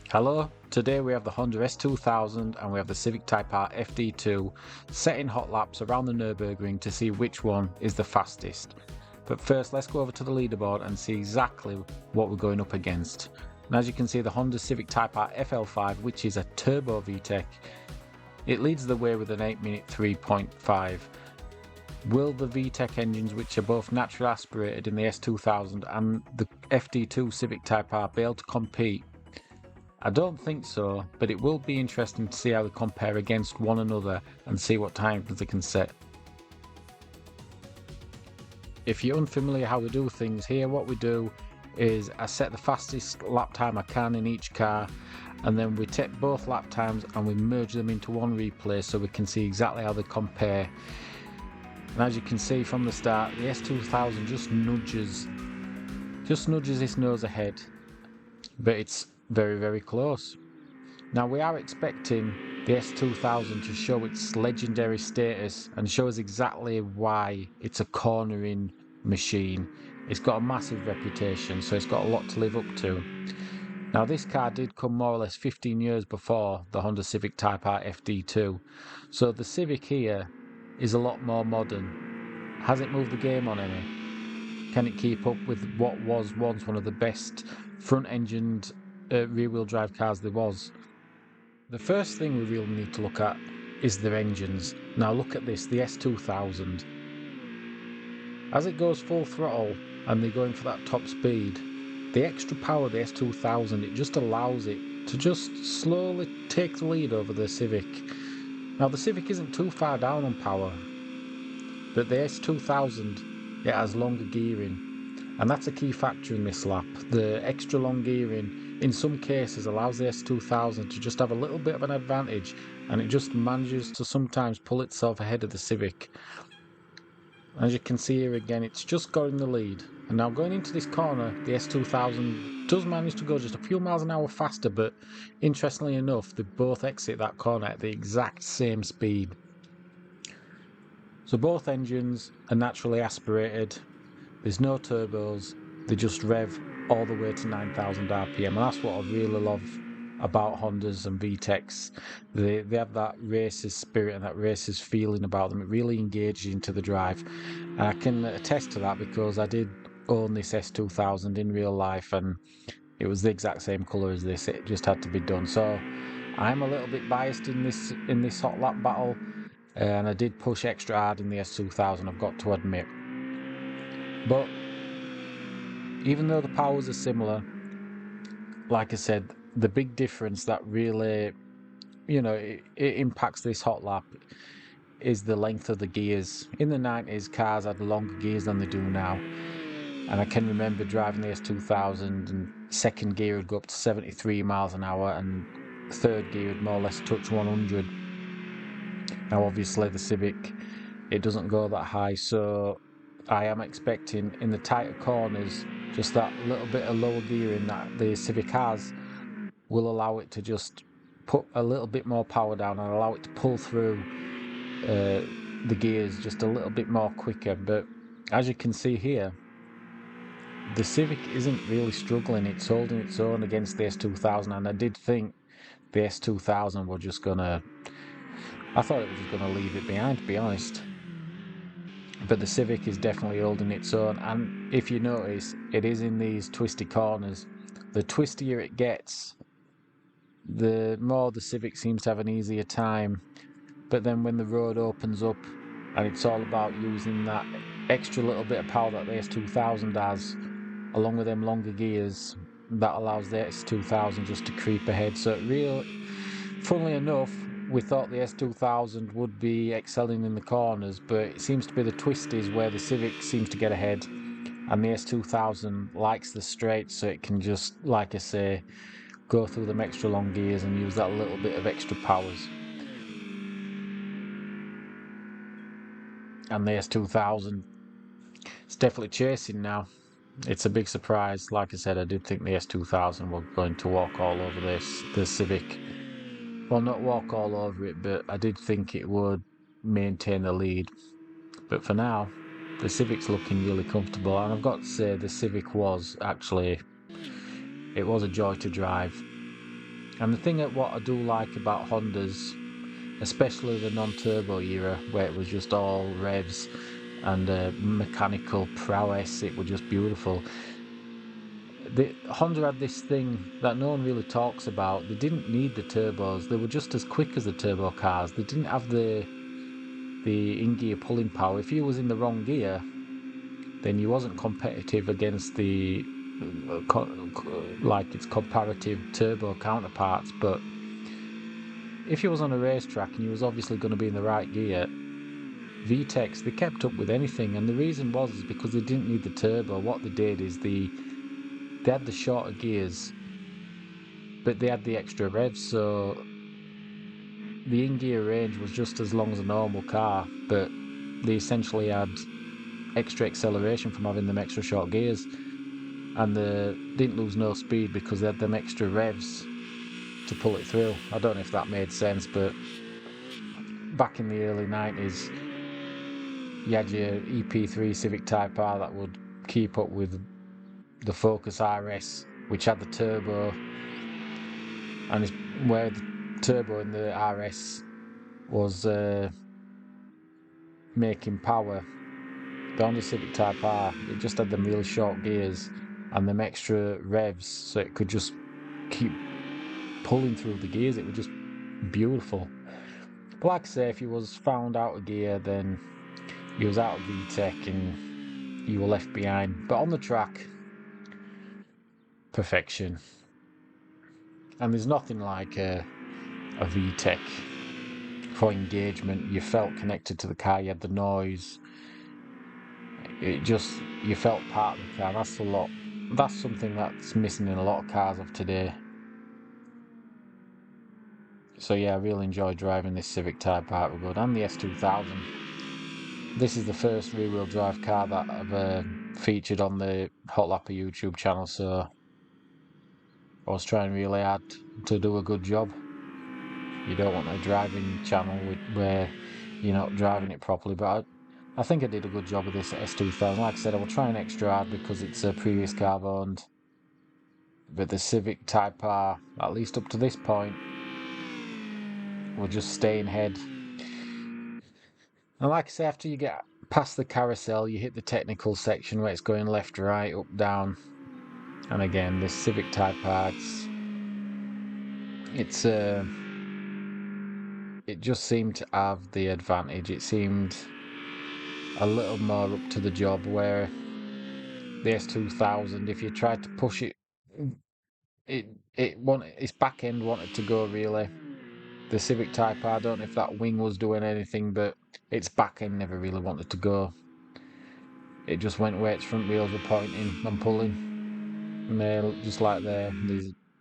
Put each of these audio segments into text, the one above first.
Hello, today we have the Honda S2000 and we have the Civic Type R FD2 setting hot laps around the Nürburgring to see which one is the fastest. But first let's go over to the leaderboard and see exactly what we're going up against. And as you can see, the Honda Civic Type R FL5, which is a turbo VTEC, it leads the way with an 8-minute 3.5. Will the VTEC engines, which are both naturally aspirated in the S2000 and the FD2 Civic Type R, be able to compete? I don't think so, but it will be interesting to see how they compare against one another and see what times they can set. If you're unfamiliar how we do things here, what we do is I set the fastest lap time I can in each car, and then we take both lap times and we merge them into one replay so we can see exactly how they compare. And as you can see from the start, the S2000 just nudges its nose ahead, but it's very close. Now we are expecting the S2000 to show its legendary status and show us exactly why it's a cornering machine. It's got a massive reputation, so it's got a lot to live up to. Now this car did come more or less 15 years before the Honda Civic Type R FD2, so the Civic here is a lot more modern. Has it moved the game on any? Can it keep up with what was once one of the best front-engined rear-wheel drive cars there was? The first thing we really need to look at is their engines. Now look at this, the S2000. As it goes full throttle and they're going for that top speed, the extra power of the S2000, it just allows it to just slowly take the lead over the Civic. Now the Civic isn't too far down on power, but the S2000, it has longer gearing, and that's a key factor in this lap. The extra long gearing in some cases allows the S2000 to just have a little bit of an advantage, and it just manages to sometimes pull itself ahead of the Civic. As you can see here again, it's just got in the lead. And now going into this corner, the S2000 does manage to go just a few miles an hour faster, but interestingly enough, they both exit that corner at the exact same speed. So both engines are naturally aspirated, there's no turbos, they just rev all the way to 9,000 RPM, and that's what I really love about Hondas and VTECs. They have that racer's spirit and that racer's feeling about them. It really engages you into the drive, and I can attest to that because I did own this S2000 in real life, and it was the exact same colour as this. It just had to be done. So I'm a little bit biased in this hot lap battle, and I did push extra hard in the S2000, I've got to admit. But even though the powers are similar, like I said, the big difference that really, it impacts this hot lap is the length of the gears. In the 90s, cars had longer gears than they do now. And I can remember driving the S2000 and second gear would go up to 73 miles an hour and third gear would more or less touch 100. Now obviously the Civic, it doesn't go that high, so I am expecting in the tighter corners, just that little bit of lower gearing that the Civic has will allow it to just put a little bit more power down and allow it to pull through the gears just a little bit more quicker. But as you can see here, the Civic isn't really struggling. It's holding its own against the S2000, and I did think the S2000 were just gonna, I thought it was just gonna leave it behind, to be honest. But the Civic is definitely holding its own, and if you notice, it is in these twisty corners. The twistier it gets, the more the Civic seems to have an easier time. But then when the road opens up and it's all about using that extra little bit of power that the S2000 has, along with them longer gears, that allows the S2000 just to creep ahead. So funnily enough, we thought the S2000 would be excelling in the corners, but it seems to be the twisties where the Civic seems to get ahead, and the S2000 likes the straight, so it can just, like I say, go through them extra long gears and use that little bit of extra powers. And the S2000 is definitely chasing now. It's a big surprise. Like I said, I did think the S2000 were going to walk all over the Civic. Well, not walk all over it, but I did think it would maintain the lead. But for now, the Civic's looking really comfortable, and I've got to say the Civic was actually, it was a joy to drive. And the thing that what I do like about Hondas, especially the non-turbo era, where it was just all revs and mechanical prowess, it was just beautiful. Honda had this thing that no one really talks about. They didn't need the turbos. They were just as quick as the turbo cars. They didn't have the in-gear pulling power. If you was in the wrong gear, then you wasn't competitive against the like its comparative turbo counterparts. But if you was on a racetrack and you was obviously going to be in the right gear, VTECs, they kept up with anything. And the reason was is because they didn't need the turbo. What they did is they had the shorter gears, but they had the extra revs, so the in-gear range was just as long as a normal car, but they essentially had extra acceleration from having them extra short gears, and they didn't lose no speed because they had them extra revs to pull it through. I don't know if that made sense, but back in the early 90s, you had your EP3 Civic Type R that would keep up with the Focus RS, which had the turbo, and where the turbo in the RS was making power, the Honda Civic Type R, it just had them really short gears and them extra revs, so it could just keep pulling through the gears. It was just beautiful. But like I say, if you was found out of gear, then you was out of VTEC and you were left behind. But on the track, perfection. And there's nothing like a VTEC for engagement. You felt connected to the car, you had the noise. You felt part of the car. That's something that's missing in a lot of cars of today. So yeah, I really enjoy driving this Civic Type R and the S2000. This is the first rear-wheel drive car that I've featured on the Hot Lapper YouTube channel, so I was trying really hard to do a good job. You don't want a driving channel where you're not driving it properly, but I think I did a good job with this S2000. Like I said, I will try and extra hard because it's a previous car I've owned. But the Civic Type R, at least up to this point, will just stay in head. And like I say, after you get past the carousel, you hit the technical section where it's going left, right, up, down. And again, this Civic Type R, it just seemed to have the advantage. It seemed a little more up to the job, where the S2000, if you tried to push it, its back end wanted to go really. The Civic Type R, I don't know if that wing was doing anything, but its back end never really wanted to go. It just went where its front wheels were pointing and pulling. And they're just like there.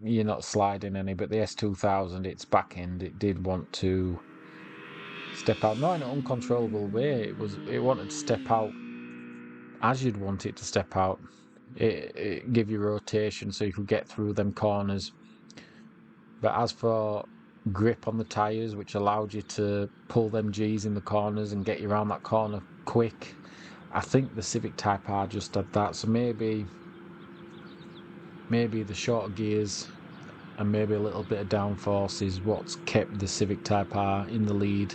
You're not sliding any, but the S2000, its back end, it did want to step out, not in an uncontrollable way. It wanted to step out as you'd want it to step out. It give you rotation so you could get through them corners. But as for grip on the tyres, which allowed you to pull them G's in the corners and get you around that corner quick, I think the Civic Type R just had that. So maybe the shorter gears and maybe a little bit of downforce is what's kept the Civic Type R in the lead.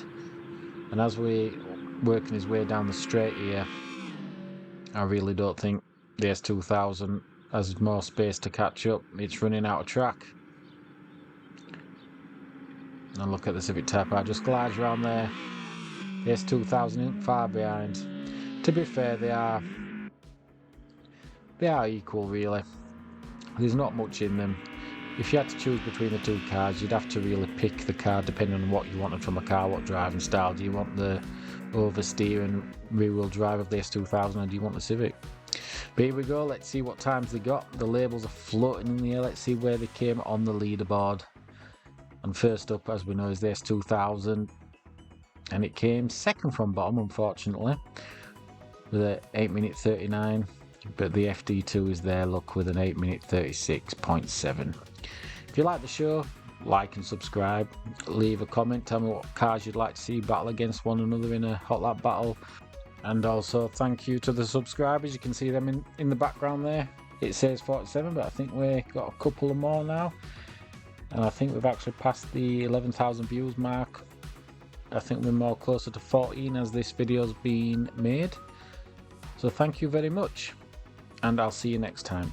And as we're working his way down the straight here, I really don't think the S2000 has more space to catch up. It's running out of track. And look at the Civic Type R, just glides around there. The S2000 isn't far behind. To be fair, they are equal really. There's not much in them. If you had to choose between the two cars, you'd have to really pick the car depending on what you wanted from a car. What driving style do you want? The oversteer and rear-wheel drive of the S2000, or do you want the Civic? But here we go. Let's see what times they got. The labels are floating in the air. Let's see where they came on the leaderboard. And first up, as we know, is the S2000, and it came second from bottom, unfortunately, with an 8-minute 39. But the FD2 is there, look, with an 8-minute 36.7. If you like the show, like and subscribe. Leave a comment, tell me what cars you'd like to see battle against one another in a hot lap battle. And also thank you to the subscribers. You can see them in the background there. It says 47, but I think we've got a couple of more now. and I think we've actually passed the 11,000 views mark. I think we're more closer to 14 as this video's been made. So thank you very much, and I'll see you next time.